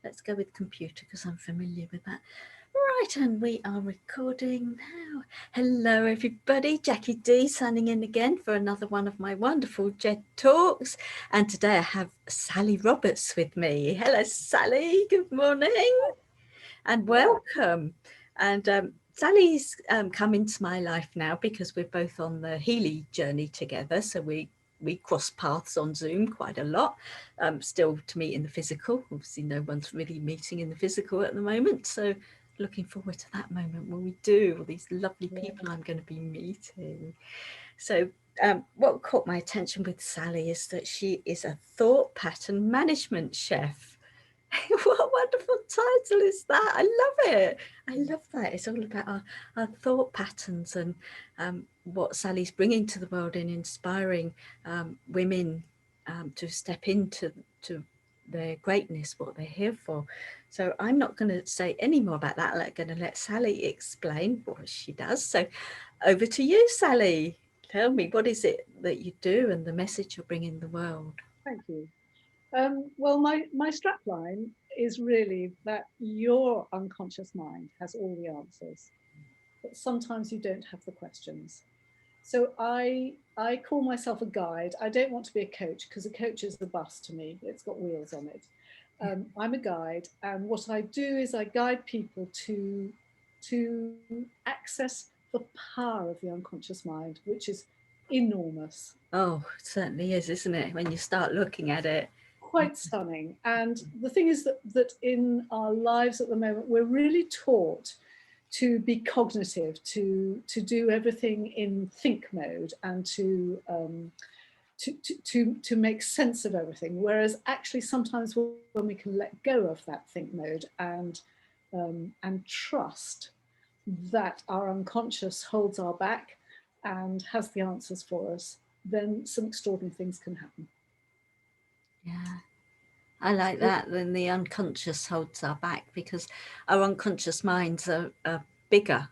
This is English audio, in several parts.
let's go with computer because I'm familiar with that. Right, and we are recording now. Hello, everybody. Jackie D signing in again for another one of my wonderful JED Talks. And today I have Sally Roberts with me. Hello, Sally. Good morning and welcome. And Sally's come into my life now because we're both on the Healy journey together. So we cross paths on Zoom quite a lot, still to meet in the physical. Obviously, no one's really meeting in the physical at the moment. So looking forward to that moment when we do, all these lovely people I'm going to be meeting. So what caught my attention with Sally is that she is a thought pattern management chef. What a wonderful title is that. I love it. I love that. It's all about our thought patterns and what Sally's bringing to the world in inspiring women to step into their greatness, what they're here for. So I'm not going to say any more about that. I'm going to let Sally explain what she does. So over to you, Sally. Tell me, what is it that you do and the message you're bringing the world? Thank you. Well, my strapline is really that your unconscious mind has all the answers, but sometimes you don't have the questions. So I call myself a guide. I don't want to be a coach because a coach is a bus to me. It's got wheels on it. I'm a guide, and what I do is I guide people to access the power of the unconscious mind, which is enormous. Oh, it certainly is, isn't it? When you start looking at it. Quite stunning. And the thing is that in our lives at the moment, we're really taught to be cognitive, to do everything in think mode, and to make sense of everything. Whereas actually, sometimes when we can let go of that think mode and trust that our unconscious holds our back and has the answers for us, then some extraordinary things can happen. Yeah, I like that. Then the unconscious holds our back because our unconscious minds are bigger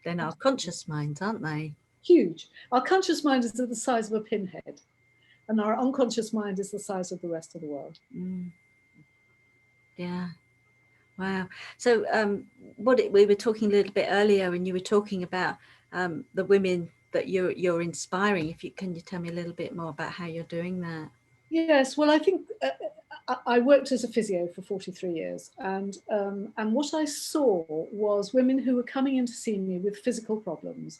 than our conscious minds, aren't they? Huge. Our conscious mind is the size of a pinhead, and our unconscious mind is the size of the rest of the world. Mm, yeah. Wow. So, we were talking a little bit earlier, and you were talking about the women that you're inspiring. If you can, you tell me a little bit more about how you're doing that? Yes, well, I think I worked as a physio for 43 years, and what I saw was women who were coming in to see me with physical problems,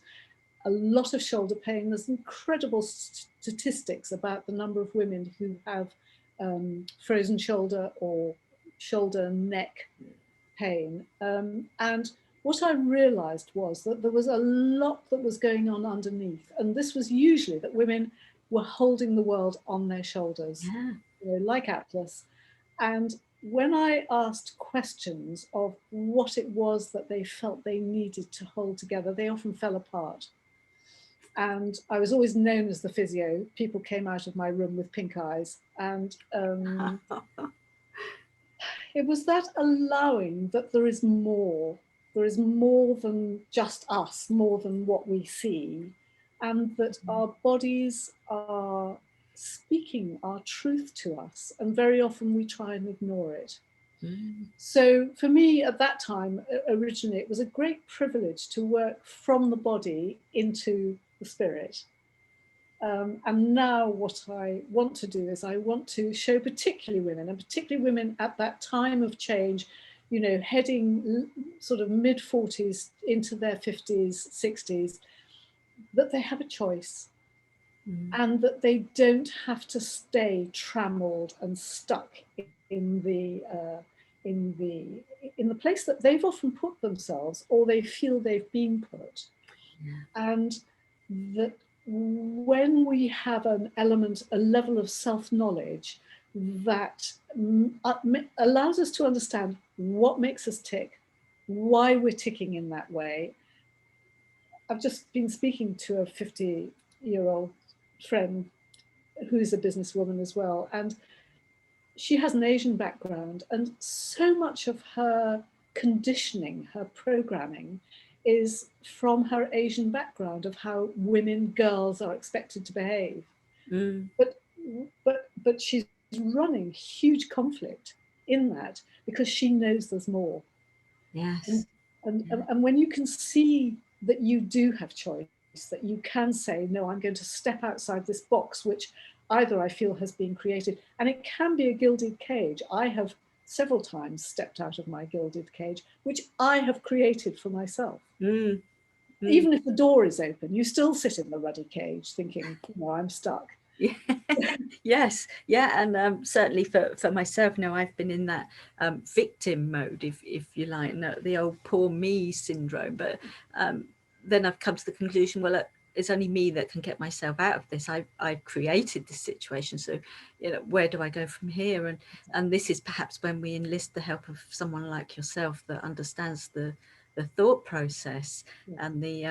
a lot of shoulder pain. There's incredible statistics about the number of women who have frozen shoulder or shoulder and neck pain. And what I realized was that there was a lot that was going on underneath. And this was usually that women were holding the world on their shoulders, Yeah. like Atlas. And when I asked questions of what it was that they felt they needed to hold together, they often fell apart. And I was always known as the physio. People came out of my room with pink eyes. And it was that allowing that there is more. There is more than just us, more than what we see, and that our bodies are speaking our truth to us, and very often we try and ignore it. Mm. So for me at that time, originally, it was a great privilege to work from the body into the spirit. And now what I want to do is I want to show particularly women, and particularly women at that time of change, heading sort of mid 40s into their 50s, 60s, that they have a choice, Mm. and that they don't have to stay trammeled and stuck in the place that they've often put themselves, or they feel they've been put. Yeah. And that when we have an element, a level of self-knowledge that allows us to understand what makes us tick, why we're ticking in that way. I've just been speaking to a 50-year-old friend who's a businesswoman as well, and she has an Asian background, and so much of her conditioning, her programming, is from her Asian background of how women, girls are expected to behave. Mm. But she's running huge conflict in that because she knows there's more. Yes. And when you can see that you do have choice, that you can say, no, I'm going to step outside this box, which either I feel has been created, and it can be a gilded cage. I have several times stepped out of my gilded cage, which I have created for myself. Mm. Even if the door is open, you still sit in the ruddy cage thinking, no, I'm stuck. Yeah. Yes, yeah, and certainly for myself now, I've been in that victim mode, if you like, no, the old poor me syndrome. But then I've come to the conclusion, well, it's only me that can get myself out of this. I've created this situation, so where do I go from here? And this is perhaps when we enlist the help of someone like yourself that understands the thought process and the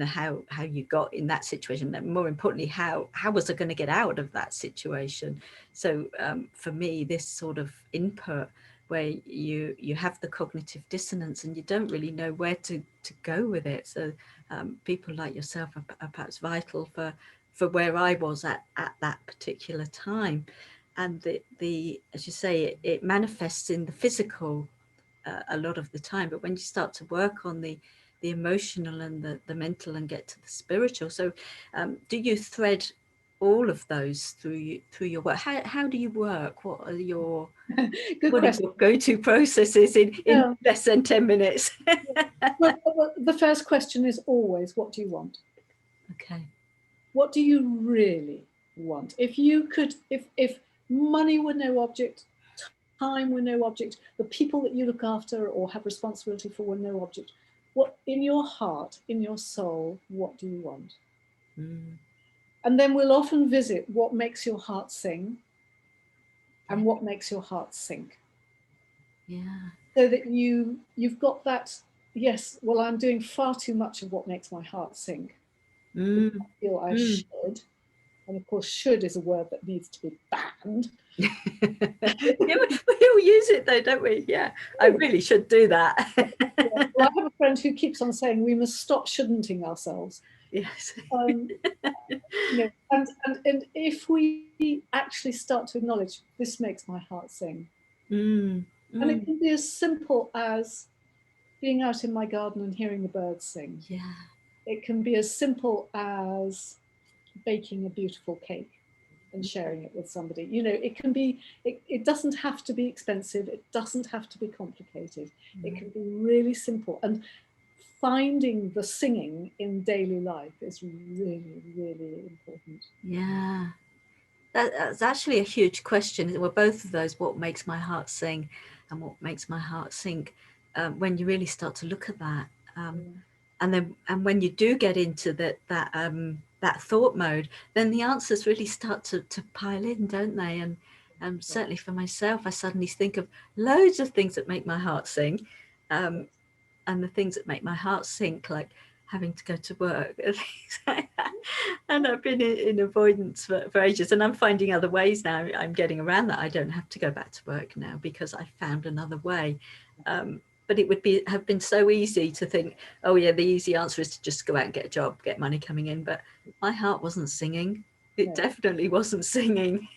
how you got in that situation, and more importantly, how was I going to get out of that situation? So for me, this sort of input where you have the cognitive dissonance and you don't really know where to go with it. So people like yourself are perhaps vital for where I was at that particular time. And the as you say, it manifests in the physical a lot of the time, but when you start to work on the emotional and the mental and get to the spiritual, so do you thread all of those through your work? How do you work? What are your Good question. Your go-to processes in less than 10 minutes? Well, the first question is always, what do you want? Okay. What do you really want? If you could, if money were no object, time were no object, the people that you look after or have responsibility for were no object, what in your heart, in your soul, what do you want? And then we'll often visit what makes your heart sing and what makes your heart sink. Yeah. So that you've got that, yes, well, I'm doing far too much of what makes my heart sink. I feel I should. And of course, should is a word that needs to be banned. Yeah, we all use it though, don't we? Yeah, I really should do that. Well, I have a friend who keeps on saying we must stop shouldn'ting ourselves. Yes. And if we actually start to acknowledge, this makes my heart sing. And it can be as simple as being out in my garden and hearing the birds sing. Yeah. It can be as simple as baking a beautiful cake and sharing it with somebody. It can be, it doesn't have to be expensive. It doesn't have to be complicated. It can be really simple. And finding the singing in daily life is really, really important. Yeah. That's actually a huge question. Well, both of those, what makes my heart sing and what makes my heart sink, when you really start to look at that. And when you do get into that thought mode, then the answers really start to pile in, don't they? And certainly for myself, I suddenly think of loads of things that make my heart sing, and the things that make my heart sink, like having to go to work and things like that. And I've been in avoidance for ages, and I'm finding other ways now. I'm getting around that. I don't have to go back to work now because I found another way. But it would have been so easy to think, oh yeah, the easy answer is to just go out and get a job, get money coming in. But my heart wasn't singing. It definitely wasn't singing.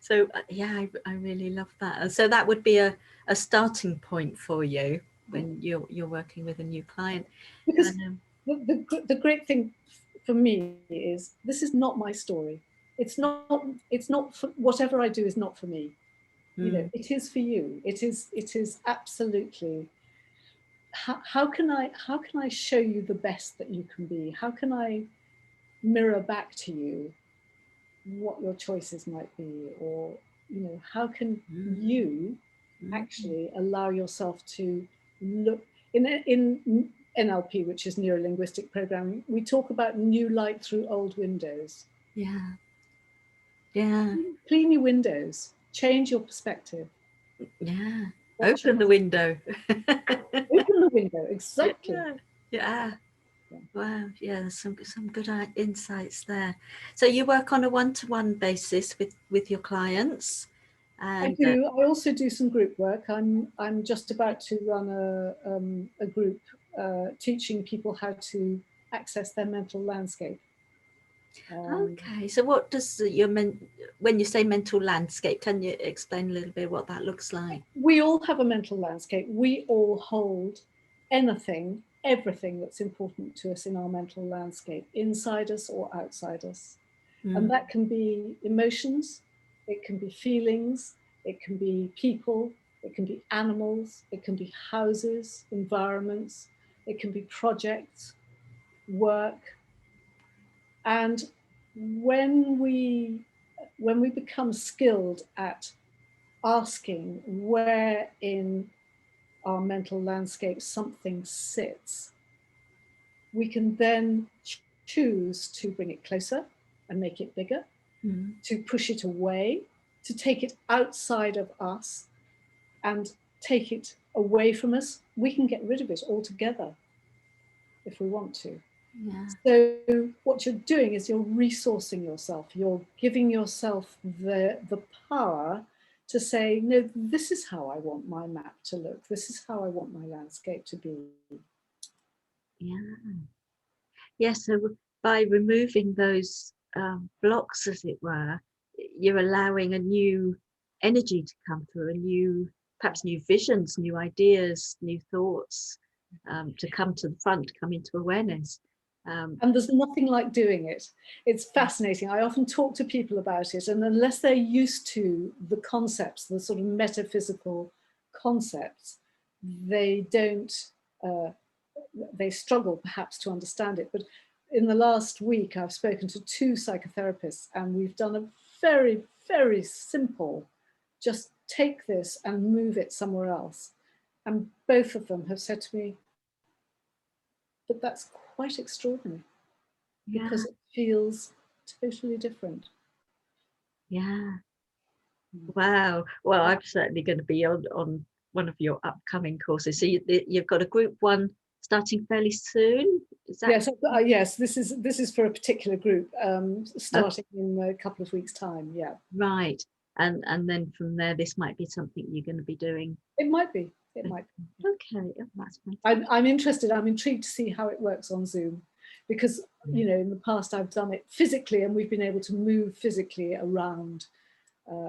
So yeah, I really love that. And so that would be a starting point for you when you're working with a new client. Because the great thing for me is this is not my story. It's not for, whatever I do is not for me. It is for you. It is absolutely. How can I show you the best that you can be? How can I mirror back to you what your choices might be, or how can you actually allow yourself to look in NLP, which is neuro-linguistic programming, we talk about new light through old windows. Yeah. Yeah. Clean your windows, change your perspective. Yeah. Open the window. Open the window, exactly. Yeah. Wow. Yeah, there's some good insights there. So you work on a one-to-one basis with your clients. And I do. I also do some group work. I'm just about to run a group teaching people how to access their mental landscape. Okay, so what does when you say mental landscape, can you explain a little bit what that looks like? We all have a mental landscape. We all hold anything, everything that's important to us in our mental landscape, inside us or outside us. And that can be emotions, it can be feelings, it can be people, it can be animals, it can be houses, environments, it can be projects, work. And when we become skilled at asking where in our mental landscape something sits, we can then choose to bring it closer and make it bigger, to push it away, to take it outside of us and take it away from us. We can get rid of it altogether if we want to. Yeah. So what you're doing is you're resourcing yourself. You're giving yourself the power to say, no, this is how I want my map to look. This is how I want my landscape to be. Yeah. Yeah, so by removing those blocks, as it were, you're allowing a new energy to come through, perhaps new visions, new ideas, new thoughts to come to the front, come into awareness. And there's nothing like doing it. It's fascinating. I often talk to people about it, and unless they're used to the concepts, the sort of metaphysical concepts, they don't, they struggle perhaps to understand it. But in the last week, I've spoken to 2 psychotherapists, and we've done a very, very simple, just take this and move it somewhere else. And both of them have said to me, but that's quite extraordinary. Because it feels totally different. Yeah. Wow. Well, I'm certainly going to be on one of your upcoming courses. So you've got a group 1 starting fairly soon. Is that? Yes, yes. This is for a particular group, starting in a couple of weeks' time. Yeah. Right. And then from there, this might be something you're going to be doing. It might be. It might be. Okay. Oh, that's fantastic. I'm interested. I'm intrigued to see how it works on Zoom, because in the past I've done it physically, and we've been able to move physically around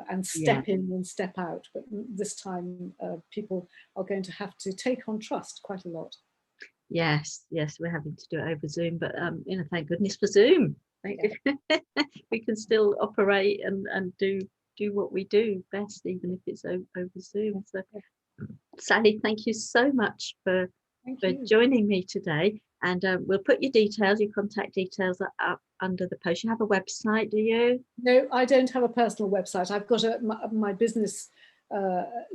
and step in and step out. But this time, people are going to have to take on trust quite a lot. Yes, we're having to do it over Zoom, but thank goodness for Zoom. We can still operate and do what we do best, even if it's over Zoom. So, Sally, thank you so much for joining me today. And we'll put your contact details up under the post. You have a website, do you? No, I don't have a personal website. I've got my business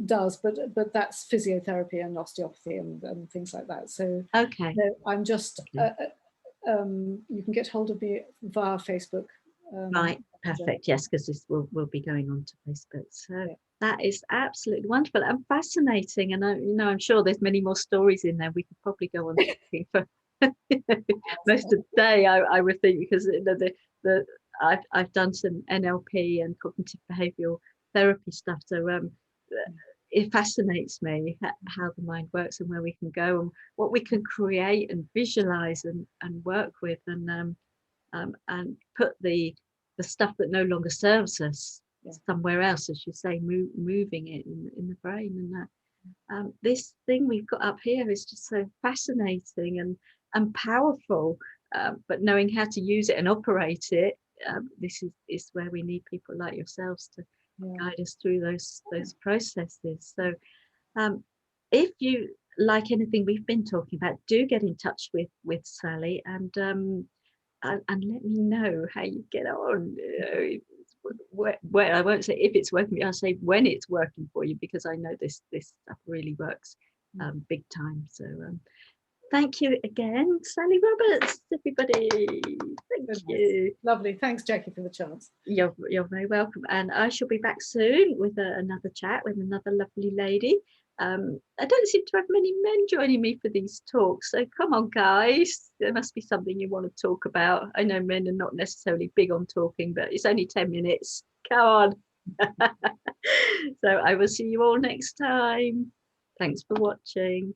does, but that's physiotherapy and osteopathy and things like that. So okay, no, I'm just you can get hold of me via Facebook. Right, perfect. Yes, because this will be going on to Facebook. So that is absolutely wonderful and fascinating. And I'm sure there's many more stories in there. We could probably go on talking for most of the day. I would think, because I've done some NLP and cognitive behavioural therapy stuff. So it fascinates me how the mind works and where we can go and what we can create and visualize and work with and put the stuff that no longer serves us somewhere else, as you say, moving it in the brain. And this thing we've got up here is just so fascinating and powerful, but knowing how to use it and operate it, this is where we need people like yourselves to guide us through those processes. So if you like anything we've been talking about, do get in touch with Sally and let me know how you get on. Where I won't say if it's working, I'll say when it's working for you, because I know this stuff really works big time. So thank you again, Sally Roberts, everybody. Thank you. Lovely. Thanks, Jackie, for the chance. You're very welcome. And I shall be back soon with another chat with another lovely lady. I don't seem to have many men joining me for these talks, so come on, guys, there must be something you want to talk about. I know men are not necessarily big on talking, but it's only 10 minutes. Come on. So I will see you all next time. Thanks for watching.